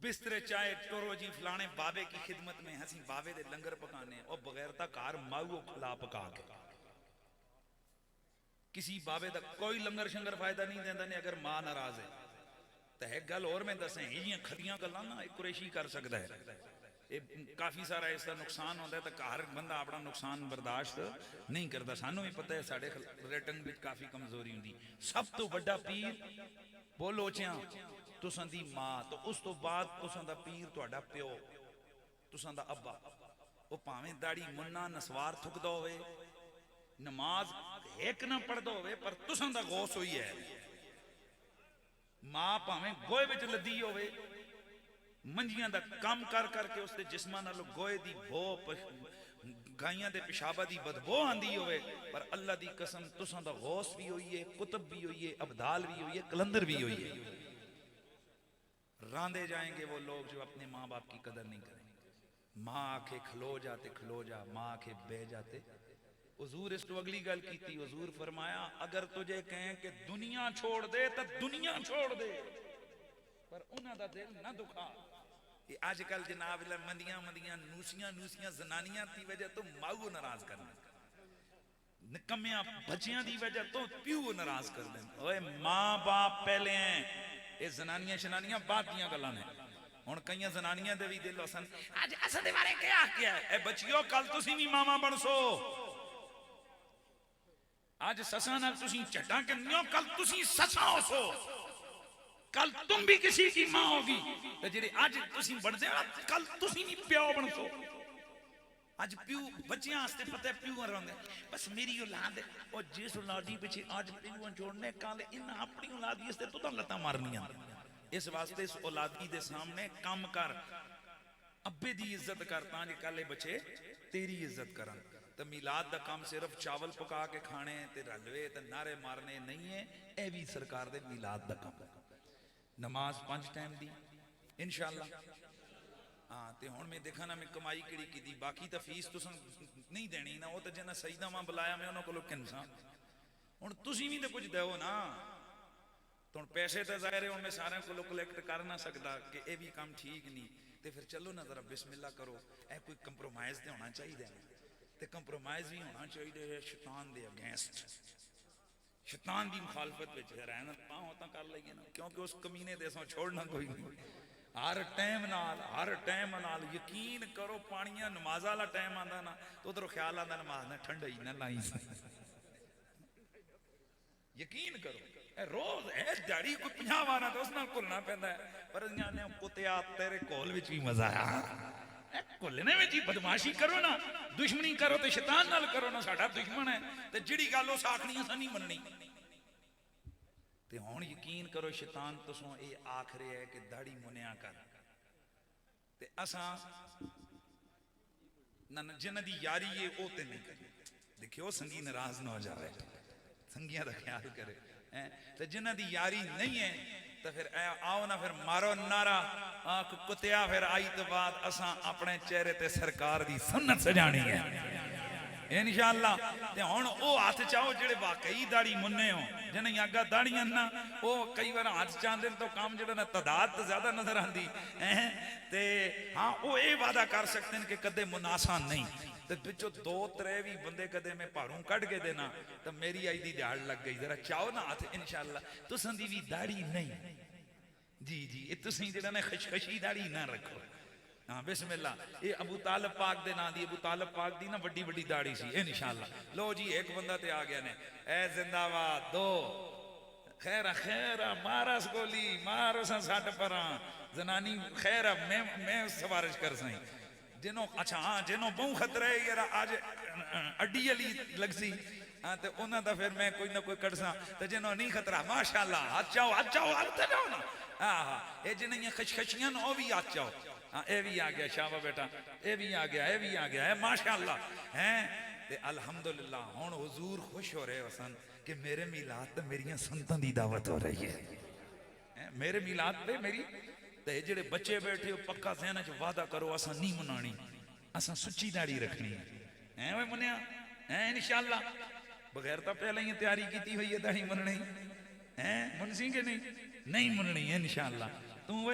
بسترے چائے ٹورو جی فلانے بابے کی خدمت میں ہنسی بابے دے لنگر پکانے اور بغیر تا کار ماؤ کھلا پکا کے کسی بابے دا کوئی لنگر شنگر فائدہ نہیں دیندہ نہیں اگر ماں ناراض ہے تو ایک گل اور میں دسیں یہ کھدیاں گلانا ایک قریشی کر سکتا ہے کافی سارا اس کا نقصان ہوتا ہے تو ہر بندہ اپنا نقصان برداشت نہیں کرتا سانوں بھی پتہ ہے ساڑھے ریٹنگ بھی کافی کمزوری ہوندی سب تو بڑا پیر بولو چیاں تساں دی ماں تو اس تو بعد تساں دا پیر تہاڈا پیو تساں دا ابا وہ پاویں داڑھی منا نسوار تھک دو ہوئے نماز ایک نہ پڑھ دو ہوئے پر تساں دا غوث ہوئی ہے ماں پاویں گوئے وچ لدی ہوئے منجیاں دا کام کر کر کے اس دے جسمہ نالو گوئے دی بھو گائیاں دے پشابہ دی بدبو آندی ہوئے پر اللہ دی قسم تساں دا غوث بھی ہوئی ہے کتب بھی ہوئی ہے ابدال بھی ہوئی ہے کلندر بھی ہوئی ہے راندے جائیں گے وہ لوگ جو اپنے ماں باپ کی قدر نہیں کریں ماں آکھے کھلو جاتے کھلو جا ماں آکھے بے جاتے حضور اس تو اگلی گل کی تھی حضور فرمایا اگر تجھے کہیں کہ دنیا چھوڑ دے تو دنیا چھوڑ دے پر انہاں دا دل نہ دکھا یہ آج کل جناب اللہ مندیاں نوسیاں زنانیاں تھی وجہ تو ماؤ ناراض کرنا نکمیاں بچیاں دی وجہ تو پیو ناراض کر دیں اوے ماں باپ پہلے ہیں یہ زنانیاں شنانیاں بات دیاں گلاں نے ہن کئیاں زنانیاں دے وی دل حسن اج اساں دے بارے کیا ہے اے بچیو کل تسی وی ماما بن سو آج سساں نال تسی چٹاں کنیو کل تسی سساں ہو سو کل تم بھی کسی کی ماں ہوگی تو جڑے آج تسی بن دے کل تسی بھی پیو بن سو آج پیو بچیاں آستے پتہ ہے پیو رہنے بس میری اولاد ہے اور جس اولادی پچھے آج پیو جوڑنے کالے ان اپنی اولادی اس تے تو لتا مارنیاں اس واسطے اس اولادی دے سامنے کام کر ابے دی عزت کر تانجے کالے بچے تیری عزت کرن تو میلاد دا کام صرف چاول پکا کے کھانے تے رلوے تے نعرے مارنے نہیں ہے اے بھی سرکار دے میلاد دا کام نماز 5 ٹائم دی انشاءاللہ ہاں تے ہن میں دیکھا نا میں کمائی کڑی کی دی باقی تا فیس تو نہیں دینی نا وہ تو جنہ سیدہ ماں بلایا میں انہوں کو لوگ کنساں ہن تسی بھی تے کچھ دیو نا تو پیسے تے ظاہر ہے ان میں سارے کو لوگ کلیکٹ کر نہ سکتا کہ اے بھی کام ٹھیک نہیں تے پھر چلو نا ذرا بسم اللہ کرو اے کوئی کمپرومائز تے ہونا چاہیے تے کمپرومائز بھی ہونا چاہیے شیطان دے اگینسٹ شیطان دی مخالفت وچ رہنا پاں ہوتا کر لئیے نا کیونکہ اس کمینے دے سوں چھوڑنا کوئی نہیں ہر ٹائم نال یقین کرو پانیاں نماز والا ٹائم آندا نا تو ادھر خیال آندا نماز نہ ٹھنڈا ہی نہ لائی یقین کرو اے روز اے داڑھی کوئی 50 وارا تو اس نال کھلنا پیندا ہے پر انہاں نے کتیا تیرے کول وچ بھی مزہ آیا اے کھلنے وچ ہی بدماشی کرو نا دشمنی کرو تے شیطان نال کرو نا ساڈا دشمن ہے تے جڑی گل اس آکھنی اساں نہیں مننی تے ہن یقین کرو شیطان تسوں اے آکھ رہے ہے کہ داڑھی منیا کر تے اساں نہ جنہ دی یاری ہے او تے نہیں کرے دیکھو سنگی ناراض نہ ہو جاوے سنگیاں دا خیال کرے تے جنہ دی یاری نہیں ہے تو پھر آؤ نا پھر مارو نعرہ آنکھ کتیا پھر آئی تو بعد اساں اپنے چہرے تے سرکار دی سنت سجانی ہے انشاءاللہ تے ہن او ہاتھ چاہو جڑے واقعی داڑھی مننے ہو جنہیں آگا داڑیاں نا وہ کئی بار ہاتھ چاندن تو کام جڑا نا تعداد تو زیادہ نظر آندی تے ہاں وہ اے وعدہ کر سکتے ہیں کہ کدے مناسان نہیں تے بچو 2-3 بھی بندے کدے میں پاروں کٹ کے دینا تو میری آئی دی دیاڑ لگ گئی ذرا چاہو نا ہاتھ انشاءاللہ تو سندی بھی داڑھی نہیں جی یہ تو سندی جڑا نا خشخشی داڑھی نہ رکھو ہاں بسم اللہ یہ ابو طالب پاک دے نا دی ابو طالب پاک دی نا بڑی بڑی داڑھی سی انشاءاللہ لو جی ایک بندہ تے آ گیا نے اے زندہ باد دو خیرہ مارس گولی مارساں ساٹھ پران زنانی خیرہ میں سوارش کر سائیں جنہوں اچھا ہاں جنہوں بہوں خطرہ ہے یہ آج اڈی علی لگ سی تے انہاں دا پھر میں کوئی نہ کوئی کڑساں تے جنہوں نہیں خطرہ ماشاءاللہ ہاتھ چاہو ہاتھ جاؤ نا ہاں اے جنہیں یہ خشخشیاں او بھی ہاتھ چاہو ہاں اے بھی آ گیا شاہبہ بیٹا اے بھی آ گیا ہے ماشاءاللہ ہیں تے الحمدللہ ہون حضور خوش ہو رہے وسن کہ میرے میلاد تے میریاں سنتاں دی دعوت ہو رہی ہے میرے میلاد تے میری تے جڑے بچے بیٹھے ہو پکا ذہن جو وعدہ کرو اساں نہیں منانی اساں سچی داڑھی رکھنی ہے وہ منیا انشاءاللہ بغیر تا پہلے ہی تیاری کیتی ہوئی ہے داڑھی مننی منسی کہ نہیں مننی انشاءاللہ توں وہ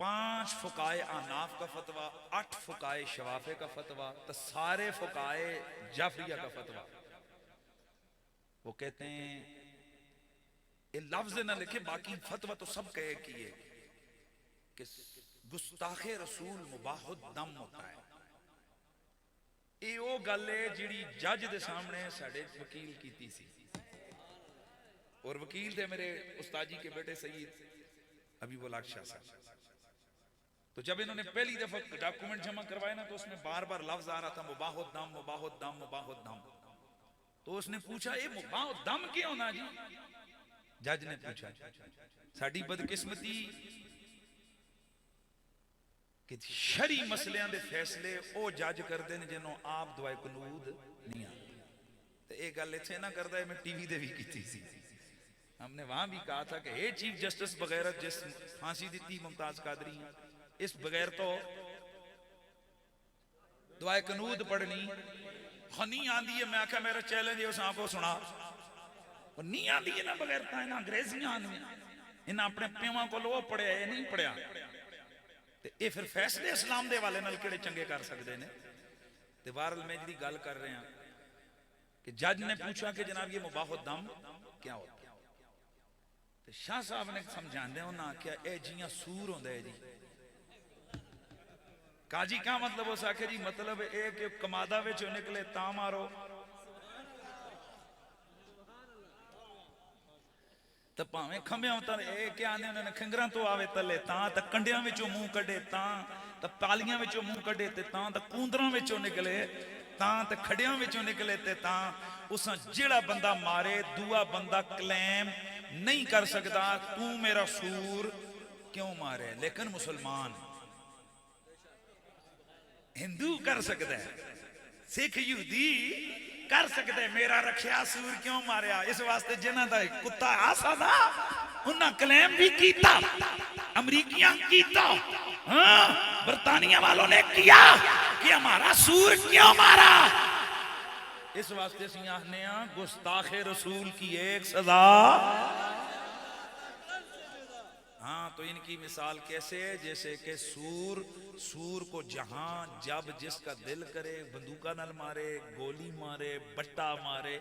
5 5 فقائے احناف کا فتویٰ، 8 فقائے شوافے کا فتویٰ، تو سارے فقائے جعفریہ کا فتویٰ. وہ کہتے ہیں یہ لفظ نہ لکھے، باقی فتویٰ تو سب کہے کیے کہ گستاخ رسول مباح الدم ہوتا ہے. یہ وہ گل ہے جیڑی جج دے سامنے ساڑھے وکیل کیتی سی، اور وکیل تھے میرے استاد جی کے بیٹے سید حبیب اللہ شاہ صاحب. تو جب انہوں نے پہلی دفعہ ڈاکومنٹ جمع کروائے نا تو اس میں بار بار لفظ آ رہا تھا مباح الدم مباح الدم مباح الدم. تو اس نے پوچھا یہ مباح الدم کیوں نا جی؟ جج نے پوچھا ساڑی بدقسمتی کہ شرعی مسئلے دے فیصلے او جج کر دیں جنہوں آپ دعائے قنود نہیں آتے. تو ایک گل اتنے نہ کرتا ہے، میں ٹی وی دے بھی کی تھی. ہم نے وہاں بھی کہا تھا کہ اے چیف جسٹس بغیر جس پھانسی دیتی ممتاز قادری ہیں، اس بغیر تو دعائے قنود پڑھنی نہیں آندی ہے. میں آکھا میرا چیلنج ہے اس آپ کو سنا، اور نہیں آندی ہے نا بغیر تا انہاں انگریزیاں آندی ہیں، انہاں اپنے پیواں کو لو پڑھیا ہے نہیں پڑھیا. اے پھر فیصلے اسلام دے والے نال کیڑے چنگے کر سکتے ہیں. تے بہرحال میں جی گل کر رہے ہیں کہ جج نے پوچھا کہ جناب یہ مباح الدم کیا ہوتا ہے؟ تے شاہ صاحب نے سمجھان دے انہاں کیا اے جیاں سور ہوندے ہے جی. کاجی کیا مطلب ہو سکے جی؟ مطلب اے کہ کمادہ وچوں نکلے تاں مارو، تو پاویں کھمبے ہوتا اے کیا آنے انہوں نے کھنگراں تو آوے تلے تاں، تا کنڈیاں وچوں منہ کڈے تاں، تا پالیاں وچوں منہ کڈے تے تاں، تا کوندراں وچوں نکلے تاں، تے کھڑیاں وچوں نکلے تے تاں. اساں جڑا بندہ مارے دوسرا بندہ کلیم نہیں کر سکتا تو میرا سور کیوں مارے. لیکن مسلمان ہندو کر سکتا ہے، سکھ یہودی کر سکتے میرا رکھیا سور کیوں ماریا. اس واسطے جنہ دا کتا آسا تھا انہاں کلیم بھی کیتا، امریکیاں کیتا، برطانیہ والوں نے کیا کہ ہمارا سور کیوں مارا. اس واسطے سیاحنے ہیں گستاخ رسول کی ایک سزا. ہاں تو ان کی مثال کیسے ہے؟ جیسے کہ سور کو جہاں جب جس کا دل کرے بندوقہ نل مارے، گولی مارے، بٹا مارے،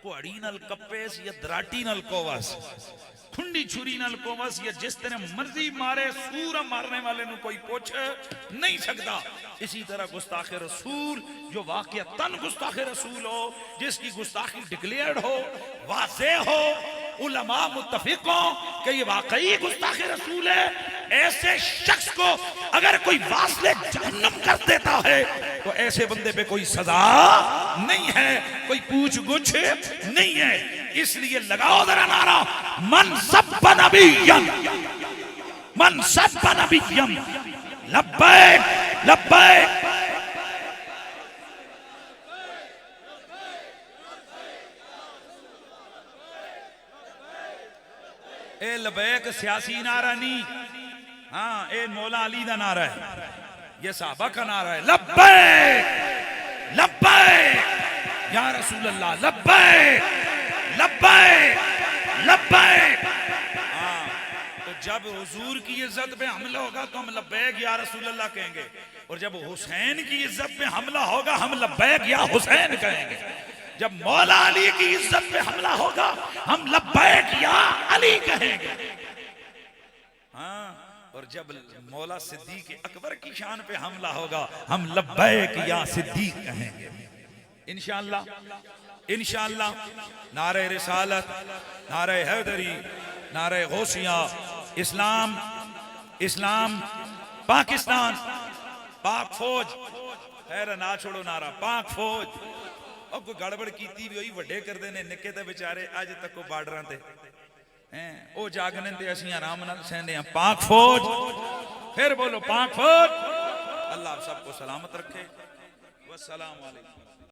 کوڑی نل کپیس یا دراٹی نل کوواس، کھنڈی چھری نل کوواس، یا جس طرح مرضی مارے. سور مارنے والے نو کوئی پوچھ نہیں سکتا. اسی طرح گستاخ رسول جو واقعتاً گستاخ رسول ہو، جس کی گستاخی ڈکلیئرڈ ہو، واضح ہو، علماء متفق ہوں کہ یہ واقعی گستاخ رسول ہے، ایسے شخص کو اگر کوئی واصل جہنم کر دیتا ہے تو ایسے بندے پہ کوئی سزا نہیں ہے، کوئی پوچھ گچھ نہیں ہے. اس لیے لگاؤ ذرا نعرہ من سب نبیًا من سب نبیًا لبیک لبیک. اے لبیک سیاسی نعرہ نہیں، ہاں اے مولا علی دا نعرہ ہے، یہ صحابہ کا نعرہ ہے. لبیک لبیک یا رسول اللہ، لبیک لبیک لبیک. ہاں تو جب حضور کی عزت پہ حملہ ہوگا تو ہم لبیک یا رسول اللہ کہیں گے، اور جب حسین کی عزت پہ حملہ ہوگا ہم لبیک یا حسین کہیں گے. جب مولا علی کی عزت پہ حملہ ہوگا ہم لبیک یا علی کہیں گے. ہاں اور جب مولا صدیق اکبر کی شان پہ حملہ ہوگا ہم لبیک یا صدیق کہیں گے انشاءاللہ. انشاءاللہ. نعرہ رسالت، نعرہ حیدری، نعرہ غوثیہ، اسلام اسلام، پاکستان، پاک فوج. خیر نہ چھوڑو نعرہ پاک فوج. اب کوئی گڑبڑ کیتی بھی ہوئی وڈے کر دینے نکے تے بیچارے آج تک کو بارڈراں تے او جاگنے تے اسی آرام نال سہنے ہیں. پاک فوج، پھر بولو پاک فوج. اللہ آپ سب کو سلامت رکھے. والسلام علیکم.